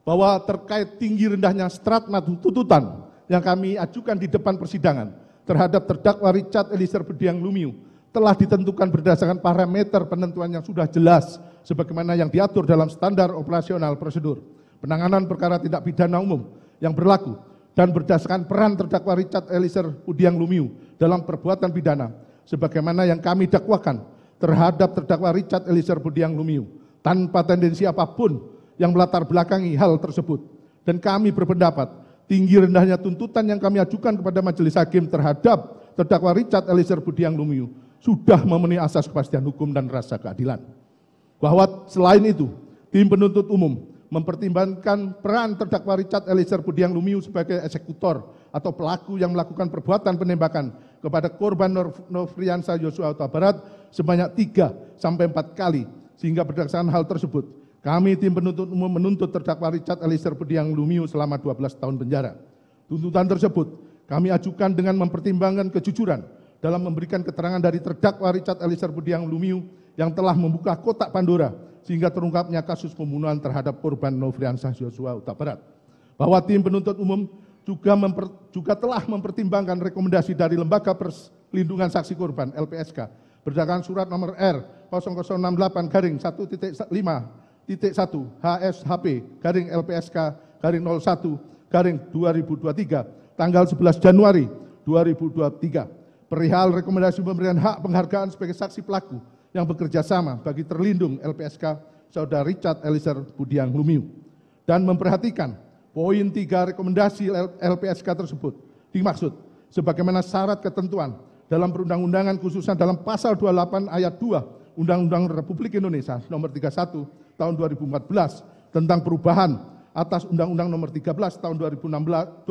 bahwa terkait tinggi rendahnya stratma tuntutan yang kami ajukan di depan persidangan terhadap terdakwa Richard Eliezer Budiang Lumiu telah ditentukan berdasarkan parameter penentuan yang sudah jelas sebagaimana yang diatur dalam standar operasional prosedur penanganan perkara tindak pidana umum yang berlaku dan berdasarkan peran terdakwa Richard Eliezer Budiang Lumiu dalam perbuatan pidana sebagaimana yang kami dakwakan terhadap terdakwa Richard Eliezer Budiang Lumiu tanpa tendensi apapun yang melatar belakangi hal tersebut. Dan kami berpendapat tinggi rendahnya tuntutan yang kami ajukan kepada majelis hakim terhadap terdakwa Richard Eliezer Budiang Lumiu sudah memenuhi asas kepastian hukum dan rasa keadilan. Bahwa selain itu, tim penuntut umum mempertimbangkan peran terdakwa Richard Eliezer Budiang Lumiu sebagai eksekutor atau pelaku yang melakukan perbuatan penembakan kepada korban Nofriansah Yosua Huta Barat sebanyak 3 sampai 4 kali, sehingga berdasarkan hal tersebut kami tim penuntut umum menuntut terdakwa Richard Eliezer Budiang Lumiu selama 12 tahun penjara. Tuntutan tersebut kami ajukan dengan mempertimbangkan kejujuran dalam memberikan keterangan dari terdakwa Richard Eliezer Budiang Lumiu yang telah membuka kotak Pandora sehingga terungkapnya kasus pembunuhan terhadap korban Nofriansah Yosua Huta Barat. Bahwa tim penuntut umum juga telah mempertimbangkan rekomendasi dari Lembaga Perlindungan Saksi Korban LPSK berdasarkan surat nomor R 0068-1.5 1 HSHP garing LPSK garing 01 garing 2023 tanggal 11 Januari 2023 perihal rekomendasi pemberian hak penghargaan sebagai saksi pelaku yang bekerja sama bagi terlindung LPSK Saudara Richard Eliezer Budiang Lumiu dan memperhatikan poin 3 rekomendasi LPSK tersebut dimaksud sebagaimana syarat ketentuan dalam perundang-undangan khususnya dalam pasal 28 ayat 2 Undang-Undang Republik Indonesia nomor 31 tahun 2014 tentang perubahan atas Undang-Undang nomor 13 tahun 2006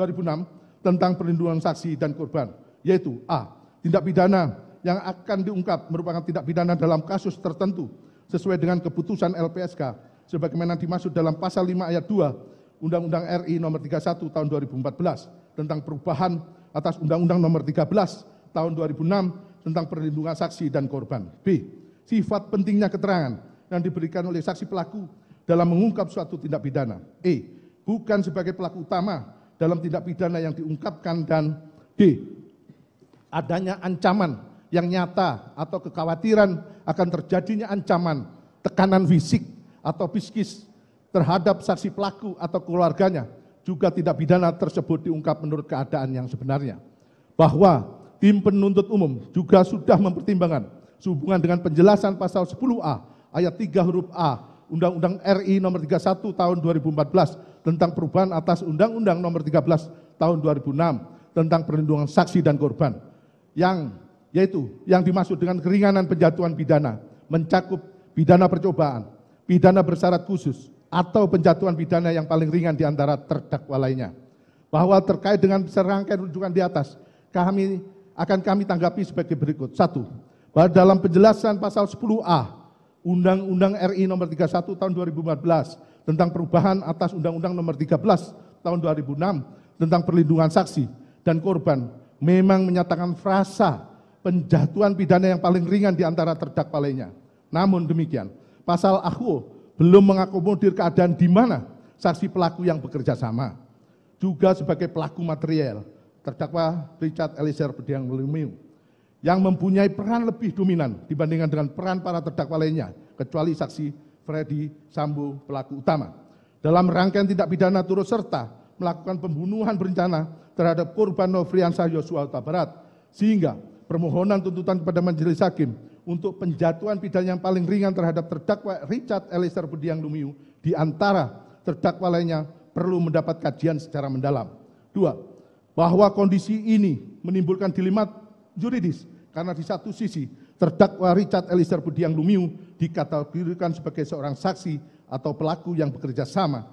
tentang perlindungan saksi dan korban, yaitu a. Tindak pidana yang akan diungkap merupakan tindak pidana dalam kasus tertentu sesuai dengan keputusan LPSK sebagaimana dimaksud dalam pasal 5 ayat 2 Undang-Undang RI nomor 31 tahun 2014 tentang perubahan atas Undang-Undang nomor 13 tahun 2006 tentang perlindungan saksi dan korban. B. Sifat pentingnya keterangan yang diberikan oleh saksi pelaku dalam mengungkap suatu tindak pidana. E. Bukan sebagai pelaku utama dalam tindak pidana yang diungkapkan. Dan D. Adanya ancaman yang nyata atau kekhawatiran akan terjadinya ancaman, tekanan fisik atau psikis terhadap saksi pelaku atau keluarganya juga tindak pidana tersebut diungkap menurut keadaan yang sebenarnya. Bahwa tim penuntut umum juga sudah mempertimbangkan sehubungan dengan penjelasan pasal 10A ayat 3 huruf A Undang-Undang RI nomor 31 tahun 2014 tentang perubahan atas Undang-Undang nomor 13 tahun 2006 tentang perlindungan saksi dan korban yang dimaksud dengan keringanan penjatuhan pidana mencakup pidana percobaan, pidana bersyarat khusus atau penjatuhan pidana yang paling ringan di antara terdakwa lainnya. Bahwa terkait dengan serangkaian rujukan di atas kami tanggapi sebagai berikut. 1. Bahwa dalam penjelasan pasal 10A Undang-Undang RI nomor 31 tahun 2014 tentang perubahan atas Undang-Undang nomor 13 tahun 2006 tentang perlindungan saksi dan korban memang menyatakan frasa penjatuhan pidana yang paling ringan di antara terdakwa lainnya. Namun demikian, pasal AHO belum mengakomodir keadaan di mana saksi pelaku yang bekerja sama juga sebagai pelaku material terdakwa Richard Eliezer Budiang Lumiu yang mempunyai peran lebih dominan dibandingkan dengan peran para terdakwa lainnya, kecuali saksi Freddy Sambo pelaku utama. Dalam rangkaian tindak pidana turut serta melakukan pembunuhan berencana terhadap korban Nofriansah Yosua Huta Barat, sehingga permohonan tuntutan kepada majelis hakim untuk penjatuhan pidana yang paling ringan terhadap terdakwa Richard Eliezer Budiang Lumiu di antara terdakwa lainnya perlu mendapat kajian secara mendalam. 2. Bahwa kondisi ini menimbulkan dilema juridis karena di satu sisi terdakwa Richard Eliezer Budiang Lumiu dikategorikan sebagai seorang saksi atau pelaku yang bekerja sama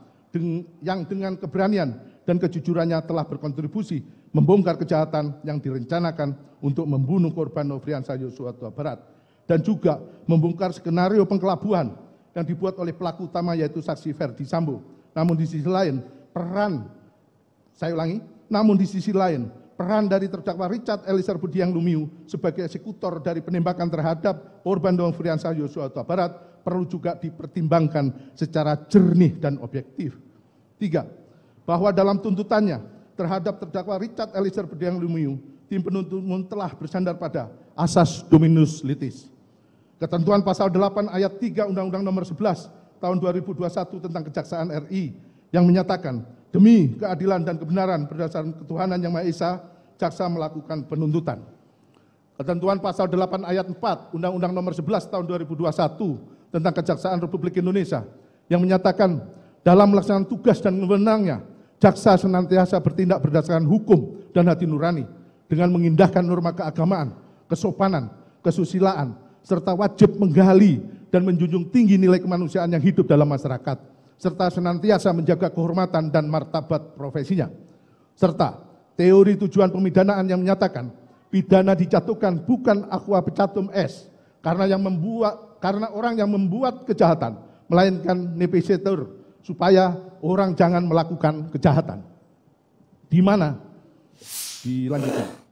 yang dengan keberanian dan kejujurannya telah berkontribusi membongkar kejahatan yang direncanakan untuk membunuh korban Nofriansah Yosua Huta Barat dan juga membongkar skenario pengkelabuan yang dibuat oleh pelaku utama yaitu saksi Freddy Sambo. Namun di sisi lain peran dari terdakwa Richard Eliezer Budiang Lumiu sebagai eksekutor dari penembakan terhadap korban Nofriansah Yosua Huta Barat perlu juga dipertimbangkan secara jernih dan objektif. 3. Bahwa dalam tuntutannya terhadap terdakwa Richard Eliezer Budiang Lumiu, tim penuntut umum telah bersandar pada asas dominus litis. Ketentuan pasal 8 ayat 3 Undang-Undang Nomor 11 tahun 2021 tentang Kejaksaan RI yang menyatakan demi keadilan dan kebenaran berdasarkan ketuhanan yang Maha Esa, jaksa melakukan penuntutan. Ketentuan pasal 8 ayat 4 Undang-Undang Nomor 11 tahun 2021 tentang Kejaksaan Republik Indonesia yang menyatakan dalam melaksanakan tugas dan wewenangnya, jaksa senantiasa bertindak berdasarkan hukum dan hati nurani dengan mengindahkan norma keagamaan, kesopanan, kesusilaan, serta wajib menggali dan menjunjung tinggi nilai kemanusiaan yang hidup dalam masyarakat, serta senantiasa menjaga kehormatan dan martabat profesinya. Serta teori tujuan pemidanaan yang menyatakan pidana dijatuhkan bukan aqua pecatum es karena orang yang membuat kejahatan, melainkan nepisetur supaya orang jangan melakukan kejahatan. Di mana? Dilanjutkan.